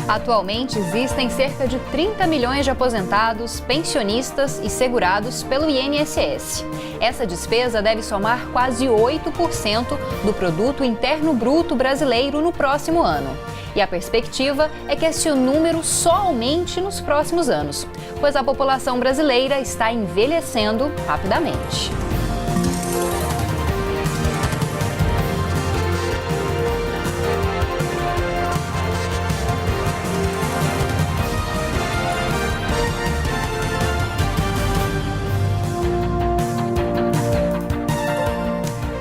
Atualmente, existem cerca de 30 milhões de aposentados, pensionistas e segurados pelo INSS. Essa despesa deve somar quase 8% do Produto Interno Bruto brasileiro no próximo ano. E a perspectiva é que esse número só aumente nos próximos anos, pois a população brasileira está envelhecendo rapidamente.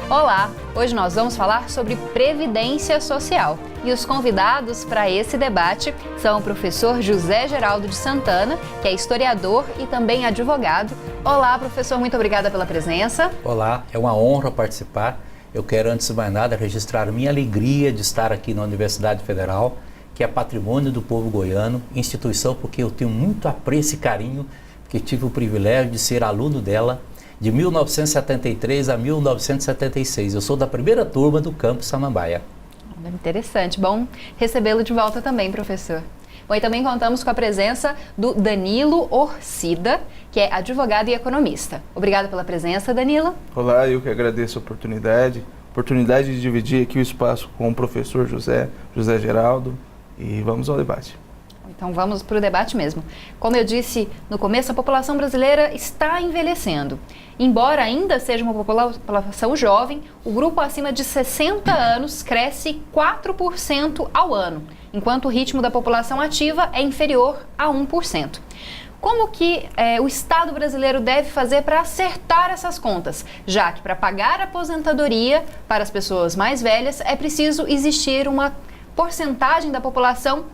Olá! Hoje nós vamos falar sobre Previdência Social. E os convidados para esse debate são o professor José Geraldo de Santana, que é historiador e também advogado. Olá, professor, muito obrigada pela presença. Olá, é uma honra participar. Eu quero, antes de mais nada, registrar minha alegria de estar aqui na Universidade Federal, que é patrimônio do povo goiano, instituição porque eu tenho muito apreço e carinho, porque tive o privilégio de ser aluno dela de 1973 a 1976. Eu sou da primeira turma do campus Samambaia. Interessante, bom recebê-lo de volta também, professor. Bom, e também contamos com a presença do Danilo Orcida, que é advogado e economista. Obrigada pela presença, Danilo. Olá, eu que agradeço a oportunidade de dividir aqui o espaço com o professor José Geraldo, e vamos ao debate. Então vamos para o debate mesmo. Como eu disse no começo, a população brasileira está envelhecendo. Embora ainda seja uma população jovem, o grupo acima de 60 anos cresce 4% ao ano, enquanto o ritmo da população ativa é inferior a 1%. Como que o Estado brasileiro deve fazer para acertar essas contas? Já que para pagar a aposentadoria para as pessoas mais velhas é preciso existir uma porcentagem da população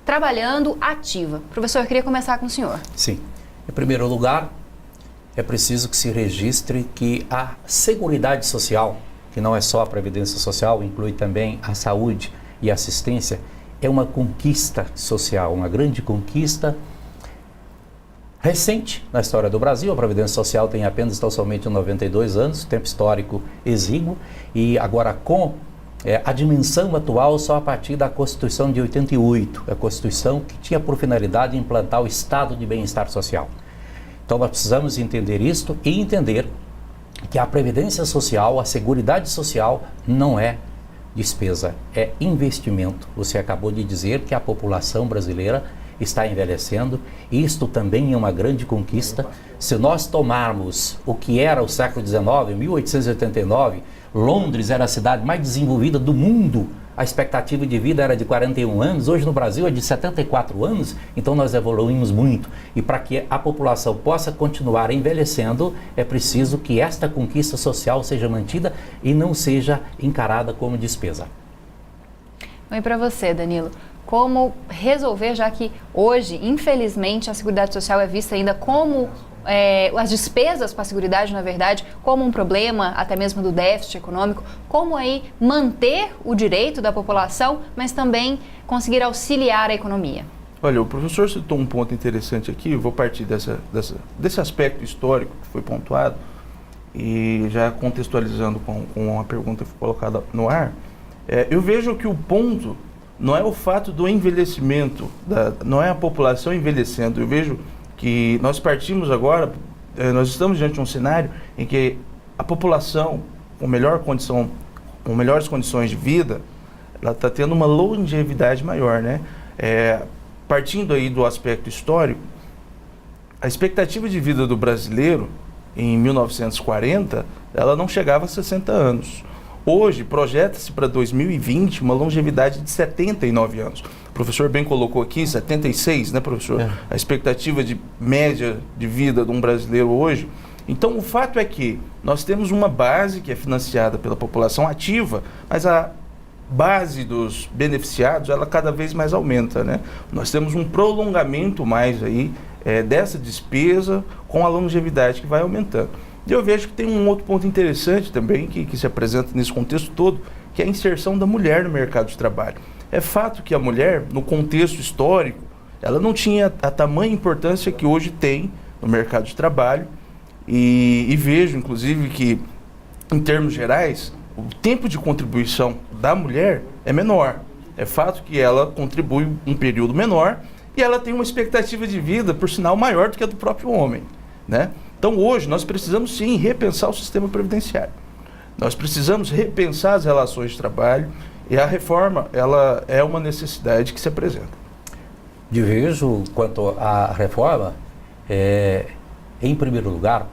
trabalhando ativa. Professor, eu queria começar com o senhor. Sim. Em primeiro lugar, é preciso que se registre que a Seguridade Social, que não é só a Previdência Social, inclui também a saúde e assistência, é uma conquista social, uma grande conquista recente na história do Brasil. A Previdência Social tem apenas tão somente 92 anos, tempo histórico exíguo, e agora com a dimensão atual só a partir da Constituição de 88, a Constituição que tinha por finalidade implantar o estado de bem-estar social. Então nós precisamos entender isto e entender que a Previdência Social, a Seguridade Social não é despesa, é investimento. Você acabou de dizer que a população brasileira está envelhecendo, e isto também é uma grande conquista. Se nós tomarmos o que era o século XIX, em 1889, Londres era a cidade mais desenvolvida do mundo, a expectativa de vida era de 41 anos, hoje no Brasil é de 74 anos, então nós evoluímos muito. E para que a população possa continuar envelhecendo, é preciso que esta conquista social seja mantida e não seja encarada como despesa. E para você, Danilo, como resolver, já que hoje, infelizmente, a Seguridade Social é vista ainda como as despesas com a Seguridade, na verdade, como um problema até mesmo do déficit econômico, como aí manter o direito da população, mas também conseguir auxiliar a economia? Olha, o professor citou um ponto interessante aqui, eu vou partir desse aspecto histórico que foi pontuado, e já contextualizando com a pergunta que foi colocada no ar, eu vejo que o ponto não é o fato do envelhecimento, não é a população envelhecendo. Eu vejo que nós partimos agora, nós estamos diante de um cenário em que a população com melhores condições de vida, ela está tendo uma longevidade maior, né? Partindo aí do aspecto histórico, a expectativa de vida do brasileiro em 1940, ela não chegava a 60 anos. Hoje, projeta-se para 2020 uma longevidade de 79 anos. O professor bem colocou aqui, 76, né, professor? A expectativa de média de vida de um brasileiro hoje. Então, o fato é que nós temos uma base que é financiada pela população ativa, mas a base dos beneficiados, ela cada vez mais aumenta, né? Nós temos um prolongamento mais aí dessa despesa com a longevidade que vai aumentando. E eu vejo que tem um outro ponto interessante também que se apresenta nesse contexto todo, que é a inserção da mulher no mercado de trabalho. É fato que a mulher, no contexto histórico, ela não tinha a tamanha importância que hoje tem no mercado de trabalho, e vejo, inclusive, que, em termos gerais, o tempo de contribuição da mulher é menor. É fato que ela contribui um período menor e ela tem uma expectativa de vida, por sinal, maior do que a do próprio homem, né? Então, hoje, nós precisamos, sim, repensar o sistema previdenciário. Nós precisamos repensar as relações de trabalho e a reforma, ela é uma necessidade que se apresenta. Divirjo quanto à reforma, em primeiro lugar,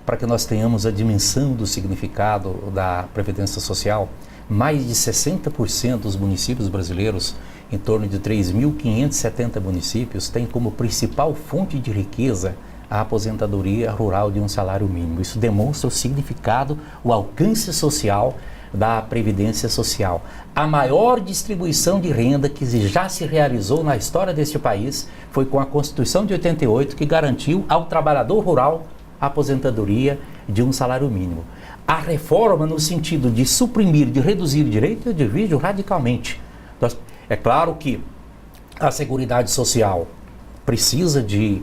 para que nós tenhamos a dimensão do significado da Previdência Social, mais de 60% dos municípios brasileiros, em torno de 3.570 municípios, têm como principal fonte de riqueza a aposentadoria rural de um salário mínimo. Isso demonstra o significado, o alcance social da Previdência Social. A maior distribuição de renda que já se realizou na história deste país foi com a Constituição de 88, que garantiu ao trabalhador rural a aposentadoria de um salário mínimo. A reforma, no sentido de suprimir, de reduzir direito, eu divido radicalmente. É claro que a Seguridade Social precisa de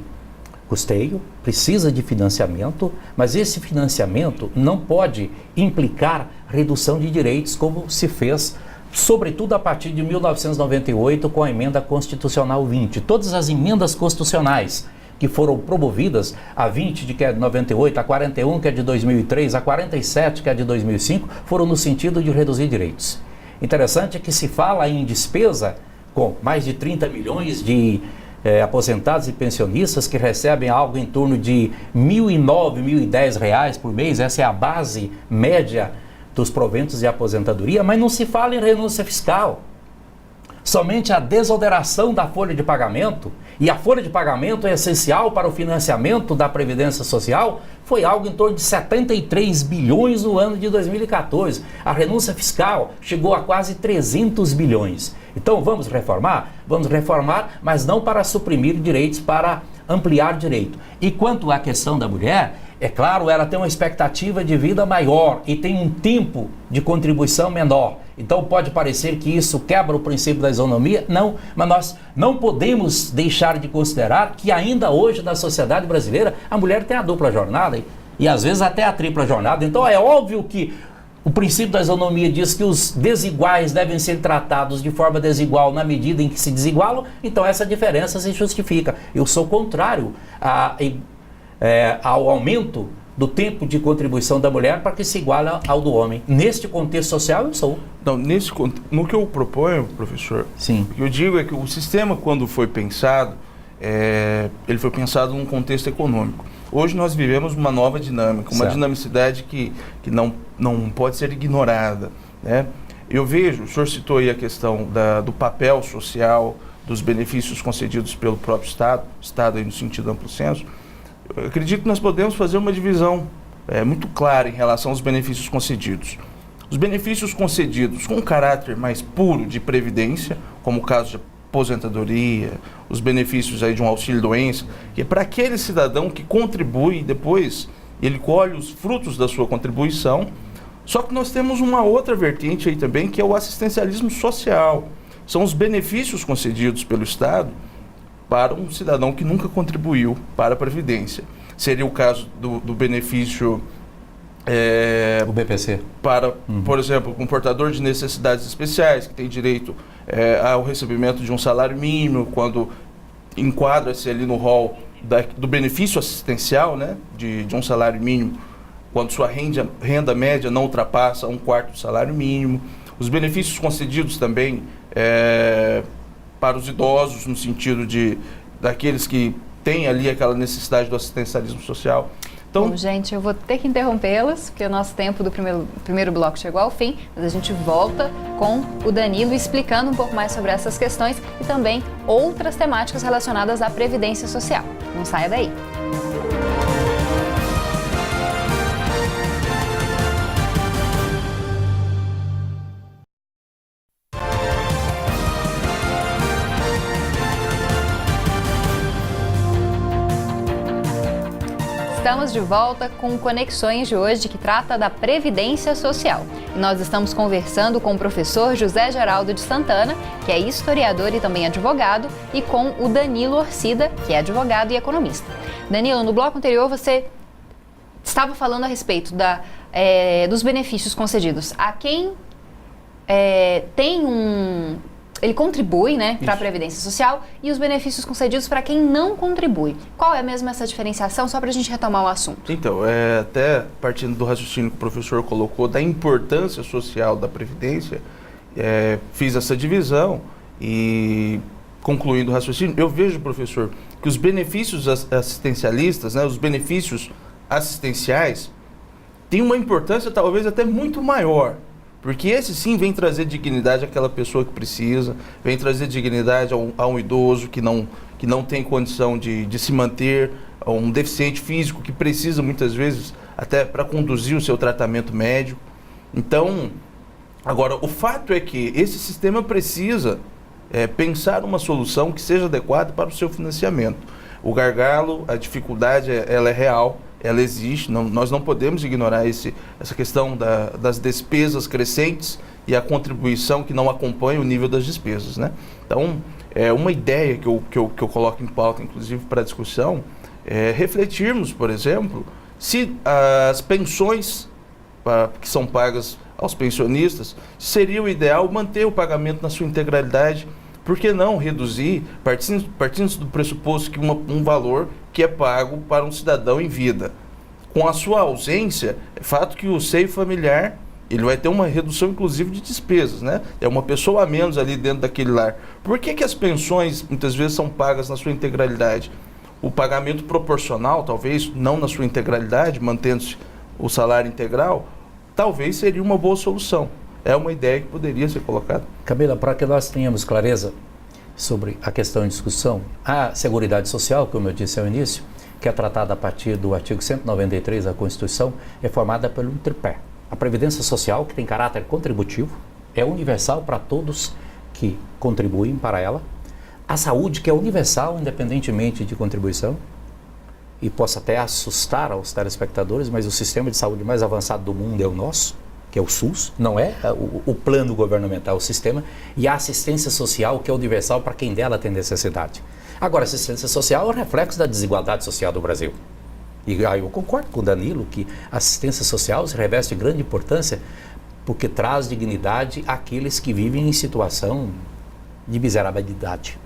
custeio, precisa de financiamento, mas esse financiamento não pode implicar redução de direitos, como se fez, sobretudo a partir de 1998, com a Emenda Constitucional 20. Todas as emendas constitucionais que foram promovidas, a 20, que é de 98, a 41, que é de 2003, a 47, que é de 2005, foram no sentido de reduzir direitos. Interessante é que se fala em despesa com mais de 30 milhões de aposentados e pensionistas que recebem algo em torno de R$ 1.009, R$ 1.010 por mês. Essa é a base média dos proventos de aposentadoria, mas não se fala em renúncia fiscal. Somente a desoneração da folha de pagamento, e a folha de pagamento é essencial para o financiamento da Previdência Social, foi algo em torno de 73 bilhões no ano de 2014. A renúncia fiscal chegou a quase 300 bilhões. Então vamos reformar? Vamos reformar, mas não para suprimir direitos, para ampliar direito. E quanto à questão da mulher, é claro, ela tem uma expectativa de vida maior e tem um tempo de contribuição menor. Então pode parecer que isso quebra o princípio da isonomia. Não, mas nós não podemos deixar de considerar que ainda hoje na sociedade brasileira a mulher tem a dupla jornada e às vezes até a tripla jornada. Então é óbvio que o princípio da isonomia diz que os desiguais devem ser tratados de forma desigual na medida em que se desigualam, então essa diferença se justifica. Eu sou contrário ao aumento do tempo de contribuição da mulher para que se iguale ao do homem. Neste contexto social, eu sou. Não, no que eu proponho, professor, sim, o que eu digo é que o sistema, quando foi pensado, ele foi pensado num contexto econômico. Hoje nós vivemos uma nova dinâmica, uma dinamicidade que não pode ser ignorada, né? Eu vejo, o senhor citou aí a questão do papel social, dos benefícios concedidos pelo próprio Estado aí no sentido amplo senso. Eu acredito que nós podemos fazer uma divisão muito clara em relação aos benefícios concedidos. Os benefícios concedidos com caráter mais puro de previdência, como o caso de aposentadoria, os benefícios aí de um auxílio-doença, que é para aquele cidadão que contribui e depois ele colhe os frutos da sua contribuição. Só que nós temos uma outra vertente aí também, que é o assistencialismo social. São os benefícios concedidos pelo Estado para um cidadão que nunca contribuiu para a Previdência. Seria o caso do benefício o BPC. Para, por exemplo, um portador de necessidades especiais, que tem direito ao recebimento de um salário mínimo, quando enquadra-se ali no rol do benefício assistencial, né, de um salário mínimo, quando sua renda média não ultrapassa 1/4 do salário mínimo. Os benefícios concedidos também para os idosos, no sentido daqueles que têm ali aquela necessidade do assistencialismo social. Então, bom, gente, eu vou ter que interrompê-los, porque o nosso tempo do primeiro bloco chegou ao fim, mas a gente volta com o Danilo explicando um pouco mais sobre essas questões e também outras temáticas relacionadas à Previdência Social. Não saia daí. Estamos de volta com Conexões de hoje, que trata da Previdência Social. E nós estamos conversando com o professor José Geraldo de Santana, que é historiador e também advogado, e com o Danilo Orcida, que é advogado e economista. Danilo, no bloco anterior você estava falando a respeito dos benefícios concedidos a quem tem ele contribui, né, para a Previdência Social, e os benefícios concedidos para quem não contribui. Qual é mesmo essa diferenciação, só para a gente retomar o assunto? Então, até partindo do raciocínio que o professor colocou, da importância social da Previdência, fiz essa divisão e, concluindo o raciocínio, eu vejo, professor, que os benefícios assistencialistas, né, os benefícios assistenciais, têm uma importância talvez até muito maior. Porque esse sim vem trazer dignidade àquela pessoa que precisa, vem trazer dignidade a um idoso que não tem condição de se manter, a um deficiente físico que precisa muitas vezes até para conduzir o seu tratamento médico. Então, agora, o fato é que esse sistema precisa pensar uma solução que seja adequada para o seu financiamento. O gargalo, a dificuldade, ela é real. Ela existe, nós não podemos ignorar essa questão das despesas crescentes e a contribuição que não acompanha o nível das despesas, né? Então, uma ideia que eu coloco em pauta, inclusive para discussão, é refletirmos, por exemplo, se as pensões que são pagas aos pensionistas, seria o ideal manter o pagamento na sua integralidade. Por que não reduzir, partindo do pressuposto que um valor que é pago para um cidadão em vida? Com a sua ausência, é fato que o seio familiar, ele vai ter uma redução inclusive de despesas, né? É uma pessoa a menos ali dentro daquele lar. Por que as pensões muitas vezes são pagas na sua integralidade? O pagamento proporcional, talvez não na sua integralidade, mantendo-se o salário integral, talvez seria uma boa solução. É uma ideia que poderia ser colocada. Camila, para que nós tenhamos clareza sobre a questão em discussão, a Seguridade Social, como eu disse ao início, que é tratada a partir do artigo 193 da Constituição, é formada pelo tripé. A Previdência Social, que tem caráter contributivo, é universal para todos que contribuem para ela. A saúde, que é universal, independentemente de contribuição, e possa até assustar aos telespectadores, mas o sistema de saúde mais avançado do mundo é o nosso, que é o SUS, não é o plano governamental, o sistema, e a assistência social, que é universal para quem dela tem necessidade. Agora, a assistência social é o reflexo da desigualdade social do Brasil. E aí eu concordo com o Danilo que a assistência social se reveste de grande importância porque traz dignidade àqueles que vivem em situação de miserabilidade.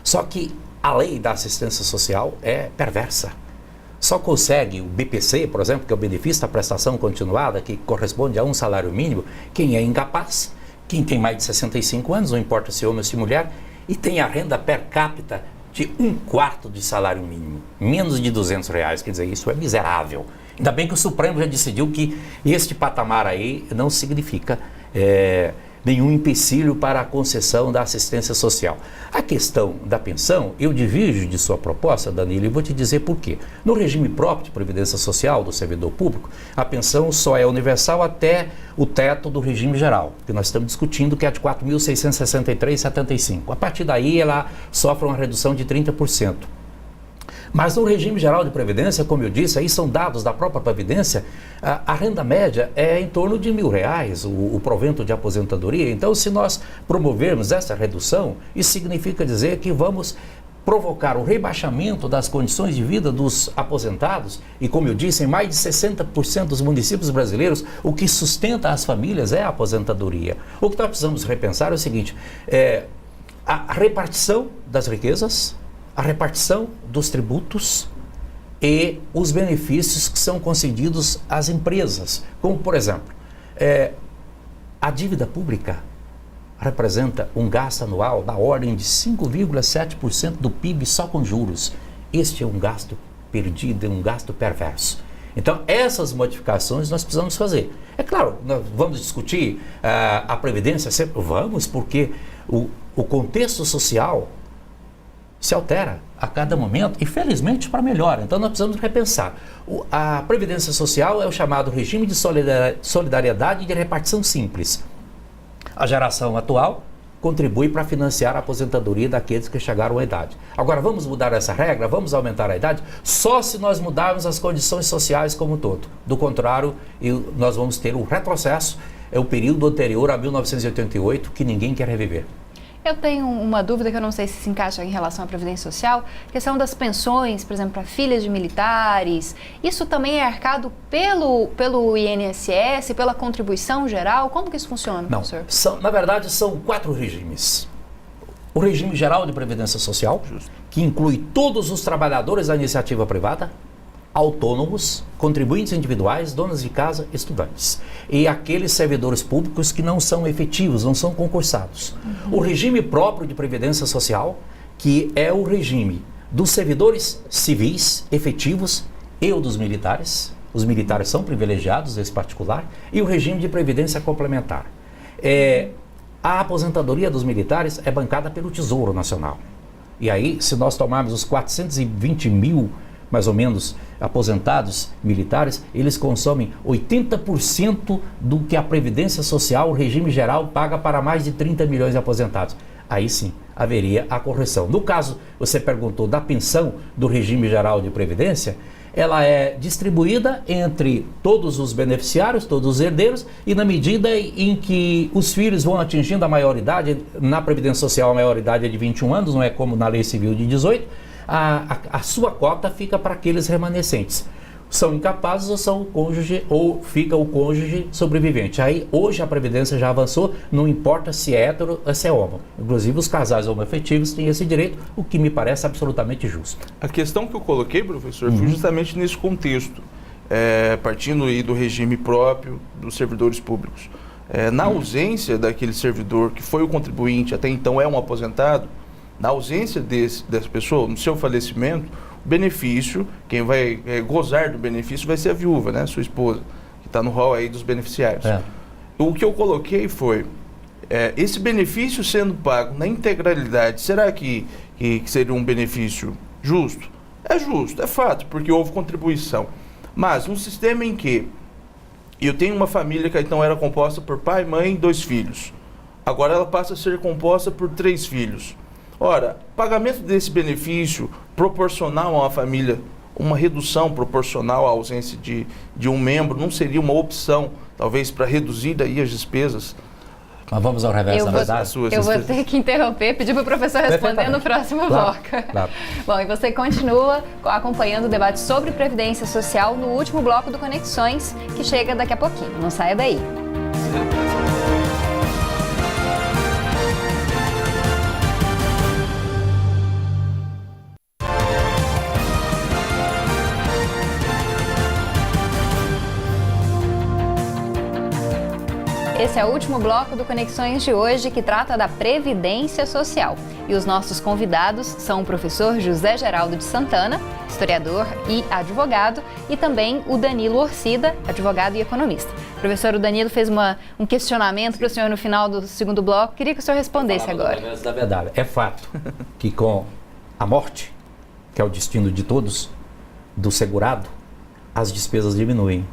Só que a lei da assistência social é perversa. Só consegue o BPC, por exemplo, que é o benefício da prestação continuada, que corresponde a um salário mínimo, quem é incapaz, quem tem mais de 65 anos, não importa se homem ou se mulher, e tem a renda per capita de 1/4 de salário mínimo, menos de R$200, quer dizer, isso é miserável. Ainda bem que o Supremo já decidiu que este patamar aí não significa nenhum empecilho para a concessão da assistência social. A questão da pensão, eu divirjo de sua proposta, Danilo, e vou te dizer por quê. No regime próprio de previdência social do servidor público, a pensão só é universal até o teto do regime geral, que nós estamos discutindo, que é de R$ 4.663,75. A partir daí, ela sofre uma redução de 30%. Mas no regime geral de previdência, como eu disse, aí são dados da própria Previdência, a renda média é em torno de R$1.000, o provento de aposentadoria. Então, se nós promovermos essa redução, isso significa dizer que vamos provocar o rebaixamento das condições de vida dos aposentados, e como eu disse, em mais de 60% dos municípios brasileiros, o que sustenta as famílias é a aposentadoria. O que nós precisamos repensar é o seguinte, a repartição das riquezas, a repartição dos tributos e os benefícios que são concedidos às empresas. Como, por exemplo, a dívida pública representa um gasto anual da ordem de 5,7% do PIB só com juros. Este é um gasto perdido, é um gasto perverso. Então, essas modificações nós precisamos fazer. É claro, nós vamos discutir a Previdência sempre? Vamos, porque o contexto social se altera a cada momento e, felizmente, para melhor. Então, nós precisamos repensar. A Previdência Social é o chamado regime de solidariedade e de repartição simples. A geração atual contribui para financiar a aposentadoria daqueles que chegaram à idade. Agora, vamos mudar essa regra? Vamos aumentar a idade? Só se nós mudarmos as condições sociais como um todo. Do contrário, nós vamos ter um retrocesso, é o período anterior a 1988, que ninguém quer reviver. Eu tenho uma dúvida que eu não sei se encaixa em relação à Previdência Social, questão das pensões, por exemplo, para filhas de militares, isso também é arcado pelo INSS, pela contribuição geral? Como que isso funciona, Não, professor? na verdade são 4 regimes. O regime geral de Previdência Social, que inclui todos os trabalhadores da iniciativa privada, autônomos, contribuintes individuais, donas de casa, estudantes. E aqueles servidores públicos que não são efetivos, não são concursados. O regime próprio de Previdência Social, que é o regime dos servidores civis efetivos e o dos militares. Os militares são privilegiados, esse particular. E o regime de Previdência Complementar. A aposentadoria dos militares é bancada pelo Tesouro Nacional. E aí, se nós tomarmos os 420 mil, mais ou menos, aposentados militares, eles consomem 80% do que a Previdência Social, o regime geral, paga para mais de 30 milhões de aposentados. Aí sim, haveria a correção. No caso, você perguntou da pensão do regime geral de Previdência, ela é distribuída entre todos os beneficiários, todos os herdeiros, e na medida em que os filhos vão atingindo a maioridade, na Previdência Social a maioridade é de 21 anos, não é como na Lei Civil de 18, a sua cota fica para aqueles remanescentes. São incapazes ou são o cônjuge, ou fica o cônjuge sobrevivente. Aí, hoje a Previdência já avançou, não importa se é hétero ou se é homo. Inclusive, os casais homoafetivos têm esse direito, o que me parece absolutamente justo. A questão que eu coloquei, professor, foi justamente nesse contexto, partindo aí do regime próprio dos servidores públicos. Na ausência daquele servidor que foi o contribuinte, até então é um aposentado, na ausência dessa pessoa, no seu falecimento, o benefício, quem vai gozar do benefício vai ser a viúva, né, sua esposa, que está no rol aí dos beneficiários. O que eu coloquei foi, esse benefício sendo pago na integralidade, será que seria um benefício justo? É justo, é fato, porque houve contribuição. Mas um sistema em que eu tenho uma família que então era composta por pai, mãe e 2 filhos, agora ela passa a ser composta por 3 filhos. Ora, pagamento desse benefício proporcional a uma família, uma redução proporcional à ausência de um membro, não seria uma opção, talvez, para reduzir daí as despesas? Mas vamos ao reverso, na verdade. Eu vou ter que interromper, pedir para o professor responder no próximo bloco. Claro. Bom, e você continua acompanhando o debate sobre Previdência Social no último bloco do Conexões, que chega daqui a pouquinho. Não saia daí. Esse é o último bloco do Conexões de hoje, que trata da Previdência Social. E os nossos convidados são o professor José Geraldo de Santana, historiador e advogado, e também o Danilo Orcida, advogado e economista. Professor, o Danilo fez um questionamento para o senhor no final do segundo bloco. Queria que o senhor respondesse agora. Da verdade. É fato que com a morte, que é o destino de todos, do segurado, as despesas diminuem.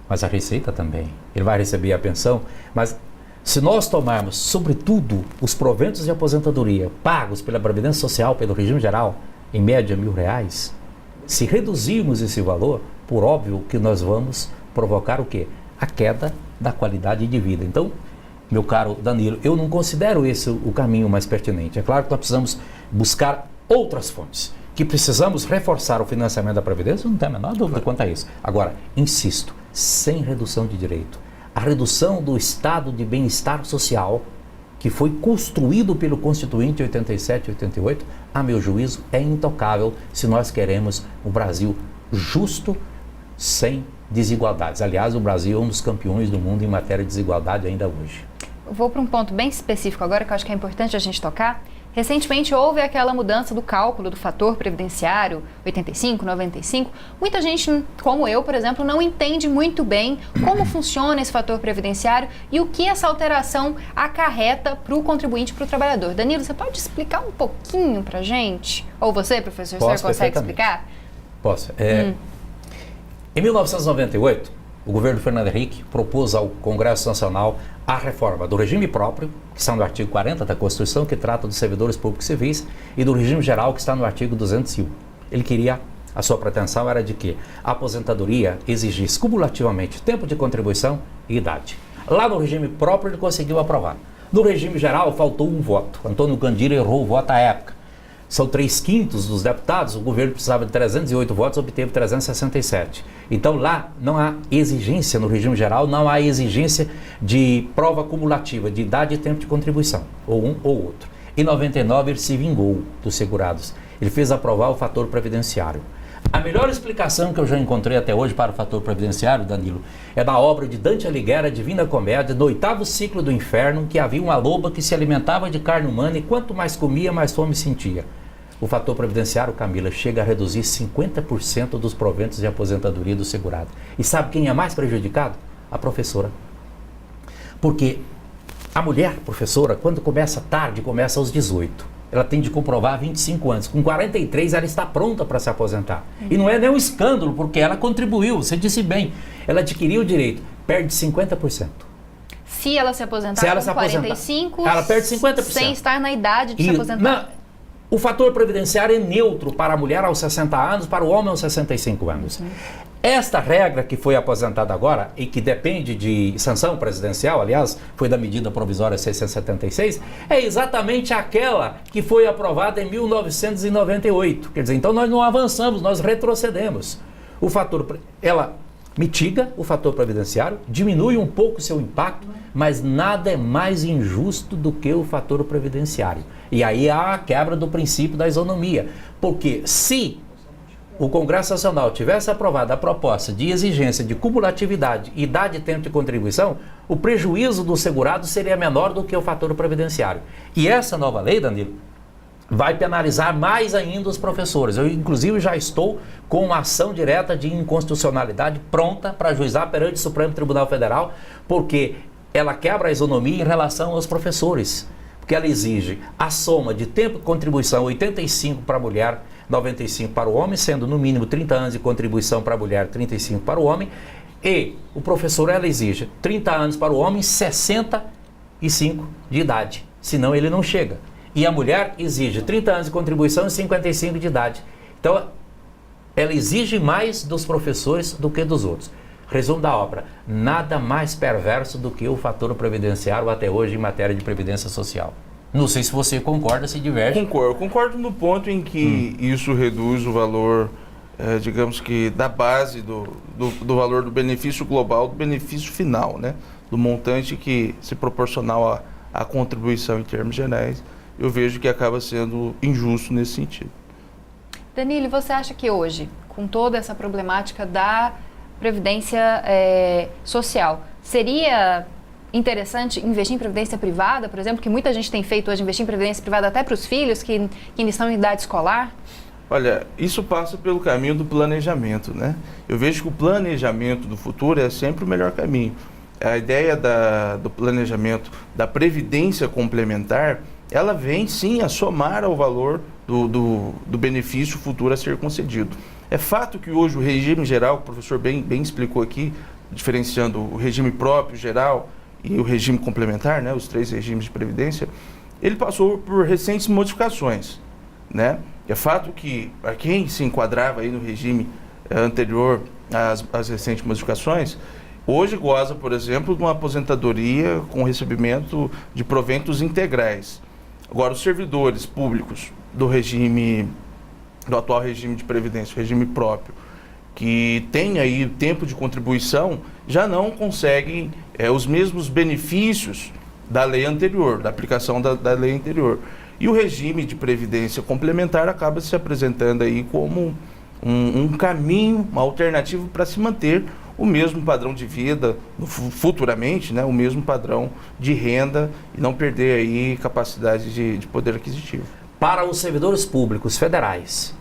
Mas a receita também. Ele vai receber a pensão, mas se nós tomarmos, sobretudo, os proventos de aposentadoria pagos pela Previdência Social, pelo regime geral, em média R$1.000, se reduzirmos esse valor, por óbvio que nós vamos provocar o quê? A queda da qualidade de vida. Então, meu caro Danilo, eu não considero esse o caminho mais pertinente. É claro que nós precisamos buscar outras fontes, que precisamos reforçar o financiamento da Previdência, não tem a menor dúvida quanto a isso. Agora, insisto, sem redução de direito. A redução do estado de bem-estar social, que foi construído pelo Constituinte 87 e 88, a meu juízo, é intocável se nós queremos um Brasil justo, sem desigualdades. Aliás, o Brasil é um dos campeões do mundo em matéria de desigualdade ainda hoje. Eu vou para um ponto bem específico agora, que eu acho que é importante a gente tocar. Recentemente houve aquela mudança do cálculo do fator previdenciário 85, 95. Muita gente, como eu, por exemplo, não entende muito bem como funciona esse fator previdenciário e o que essa alteração acarreta para o contribuinte, para o trabalhador. Danilo, você pode explicar um pouquinho para a gente? Ou você, professor, o senhor consegue explicar? Posso. Em 1998, o governo Fernando Henrique propôs ao Congresso Nacional a reforma do regime próprio, que está no artigo 40 da Constituição, que trata dos servidores públicos civis, e do regime geral, que está no artigo 201. Ele queria, a sua pretensão era de que a aposentadoria exigisse cumulativamente tempo de contribuição e idade. Lá no regime próprio ele conseguiu aprovar. No regime geral, faltou um voto. Antônio Candira errou o voto à época. São 3/5 dos deputados, o governo precisava de 308 votos, obteve 367. Então lá não há exigência, no regime geral, não há exigência de prova cumulativa, de idade e tempo de contribuição, ou um ou outro. Em 99 ele se vingou dos segurados, ele fez aprovar o fator previdenciário. A melhor explicação que eu já encontrei até hoje para o fator previdenciário, Danilo, é da obra de Dante Alighieri, a Divina Comédia, no 8º ciclo do inferno, que havia uma loba que se alimentava de carne humana e quanto mais comia, mais fome sentia. O fator previdenciário, Camila, chega a reduzir 50% dos proventos de aposentadoria do segurado. E sabe quem é mais prejudicado? A professora. Porque a mulher, professora, quando começa tarde, começa aos 18. Ela tem de comprovar 25 anos. Com 43, ela está pronta para se aposentar. E não é nem um escândalo, porque ela contribuiu, você disse bem. Ela adquiriu o direito, perde 50%. Se ela se aposentar com 45, ela perde 50%. Sem estar na idade de se aposentar. O fator previdenciário é neutro para a mulher aos 60 anos, para o homem aos 65 anos. Esta regra que foi aposentada agora e que depende de sanção presidencial, aliás, foi da medida provisória 676, é exatamente aquela que foi aprovada em 1998. Quer dizer, então nós não avançamos, nós retrocedemos. Ela mitiga o fator previdenciário, diminui um pouco o seu impacto, mas nada é mais injusto do que o fator previdenciário. E aí há a quebra do princípio da isonomia, porque se o Congresso Nacional tivesse aprovado a proposta de exigência de cumulatividade, idade e tempo de contribuição, o prejuízo do segurado seria menor do que o fator previdenciário. E essa nova lei, Danilo, vai penalizar mais ainda os professores. Eu, inclusive, já estou com uma ação direta de inconstitucionalidade pronta para ajuizar perante o Supremo Tribunal Federal, porque ela quebra a isonomia em relação aos professores. Porque ela exige a soma de tempo de contribuição, 85 para a mulher, 95 para o homem, sendo no mínimo 30 anos de contribuição para a mulher, 35 para o homem. E o professor, ela exige 30 anos para o homem, 65 de idade, senão ele não chega. E a mulher exige 30 anos de contribuição e 55 de idade. Então, ela exige mais dos professores do que dos outros. Resumo da obra, nada mais perverso do que o fator previdenciário até hoje em matéria de previdência social. Não sei se você concorda, se diverge. Concordo no ponto em que isso reduz o valor, digamos que da base do valor do benefício global, do benefício final, né? Do montante que se proporcional à contribuição em termos gerais, eu vejo que acaba sendo injusto nesse sentido. Danilo, você acha que hoje, com toda essa problemática da previdência social, seria interessante investir em previdência privada, por exemplo, que muita gente tem feito hoje, investir em previdência privada até para os filhos que ainda estão em idade escolar? Olha, isso passa pelo caminho do planejamento, né? Eu vejo que o planejamento do futuro é sempre o melhor caminho. A ideia do planejamento da previdência complementar, ela vem sim a somar ao valor do benefício futuro a ser concedido. É fato que hoje o regime geral, que o professor bem explicou aqui, diferenciando o regime próprio, geral, e o regime complementar, né, os 3 regimes de previdência, ele passou por recentes modificações, né? É fato que para quem se enquadrava aí no regime anterior às recentes modificações, hoje goza, por exemplo, de uma aposentadoria com recebimento de proventos integrais. Agora, os servidores públicos do atual regime de previdência, o regime próprio, que tem aí tempo de contribuição, já não conseguem os mesmos benefícios da lei anterior, da aplicação da lei anterior. E o regime de previdência complementar acaba se apresentando aí como um caminho, uma alternativa para se manter o mesmo padrão de vida futuramente, né, o mesmo padrão de renda e não perder aí capacidade de poder aquisitivo. Para os servidores públicos federais,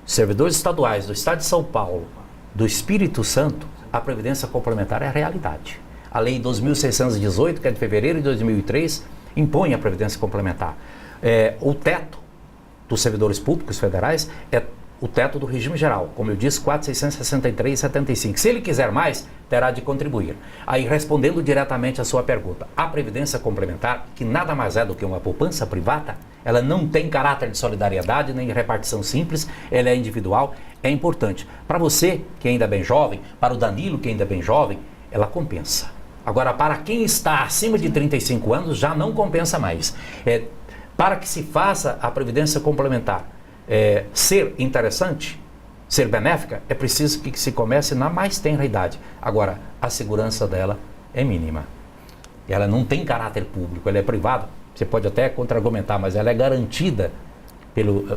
servidores estaduais do Estado de São Paulo, do Espírito Santo, a previdência complementar é a realidade. A Lei 2.618, que é de fevereiro de 2003, impõe a previdência complementar. O teto dos servidores públicos federais é o teto do regime geral, como eu disse, 4.663,75. Se ele quiser mais, terá de contribuir. Aí, respondendo diretamente à sua pergunta, a previdência complementar, que nada mais é do que uma poupança privada, ela não tem caráter de solidariedade nem de repartição simples, ela é individual, é importante. Para você, que ainda é bem jovem, para o Danilo, que ainda é bem jovem, ela compensa. Agora, para quem está acima de 35 anos, já não compensa mais. Para que se faça a previdência complementar ser interessante, ser benéfica, é preciso que se comece na mais tenra idade. Agora, a segurança dela é mínima. Ela não tem caráter público, ela é privada. Você pode até contra-argumentar, mas ela é garantida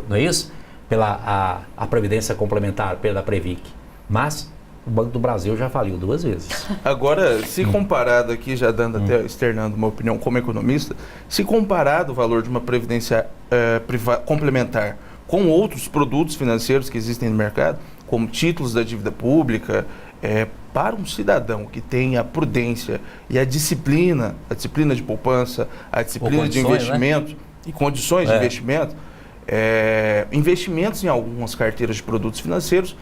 não é isso? Pela a previdência complementar, pela Previc. Mas o Banco do Brasil já faliu 2 vezes. Agora, se comparado aqui, já dando até externando uma opinião como economista, se comparado o valor de uma previdência complementar com outros produtos financeiros que existem no mercado, como títulos da dívida pública, para um cidadão que tem a prudência e a disciplina de poupança, a disciplina de investimento, né? E condições de investimento, investimentos em algumas carteiras de produtos financeiros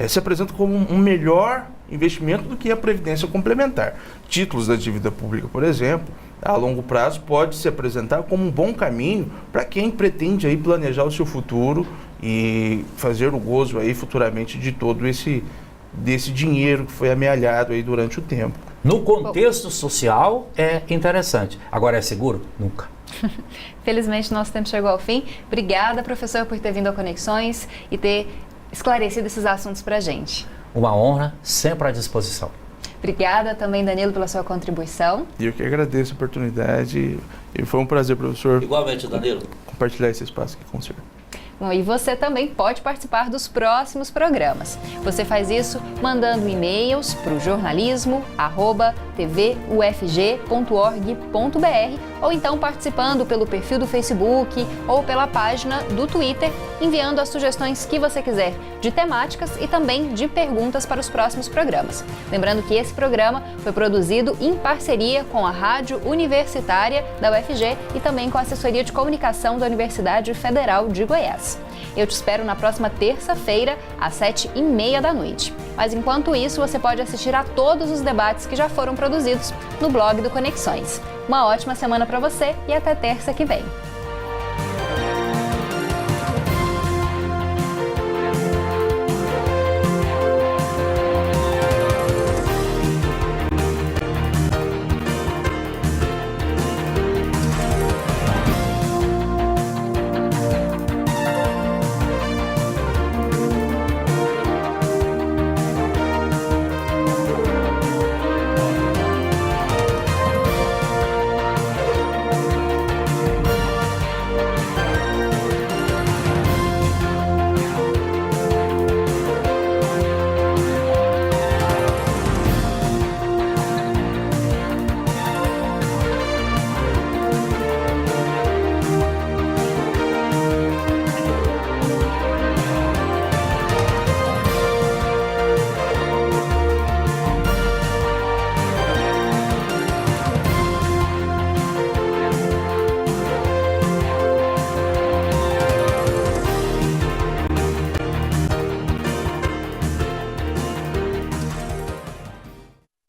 se apresentam como um melhor investimento do que a previdência complementar. Títulos da dívida pública, por exemplo, a longo prazo pode se apresentar como um bom caminho para quem pretende aí planejar o seu futuro e fazer o gozo aí futuramente de todo desse dinheiro que foi amealhado aí durante o tempo. No contexto social é interessante. Agora é seguro? Nunca. Felizmente nosso tempo chegou ao fim. Obrigada, professor, por ter vindo ao Conexões e ter esclarecido esses assuntos para a gente. Uma honra, sempre à disposição. Obrigada também, Danilo, pela sua contribuição. E eu que agradeço a oportunidade e foi um prazer, professor. Igualmente, Danilo. Compartilhar esse espaço aqui com o senhor. Bom, e você também pode participar dos próximos programas. Você faz isso mandando e-mails para o jornalismo@tvufg.org.br ou então participando pelo perfil do Facebook ou pela página do Twitter, enviando as sugestões que você quiser de temáticas e também de perguntas para os próximos programas. Lembrando que esse programa foi produzido em parceria com a Rádio Universitária da UFG e também com a Assessoria de Comunicação da Universidade Federal de Goiás. Eu te espero na próxima terça-feira, às 7h30 da noite. Mas enquanto isso, você pode assistir a todos os debates que já foram produzidos no blog do Conexões. Uma ótima semana para você e até terça que vem.